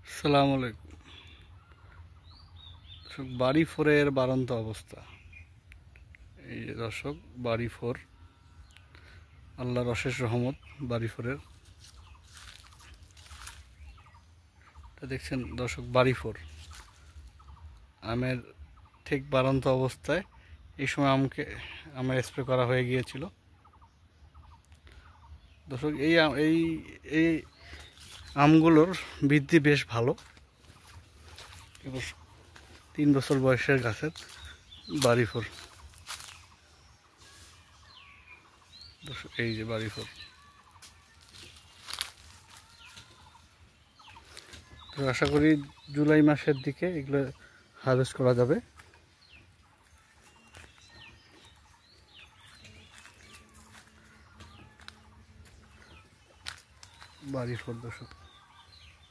আসসালামু আলাইকুম। বাড়ি ফোরের বাড়ন্ত অবস্থা। এই যে দর্শক, বাড়ি ফোর, আল্লাহর অশেষ রহমত। বাড়ি ফোরের দেখছেন দর্শক, বাড়ি ফোর আমের ঠিক বাড়ন্ত অবস্থায়। এই সময় আমের স্প্রে করা হয়ে গিয়েছিল দর্শক। এই আমগুলোর বৃদ্ধি বেশ ভালো। 3 বছর বয়সের গাছের বাড়ি ফোর দর্শক, এই যে বাড়ি ফোর। তো আশা করি জুলাই মাসের দিকে এগুলো হারভেস্ট করা যাবে। বাড়ি ফোর দর্শক।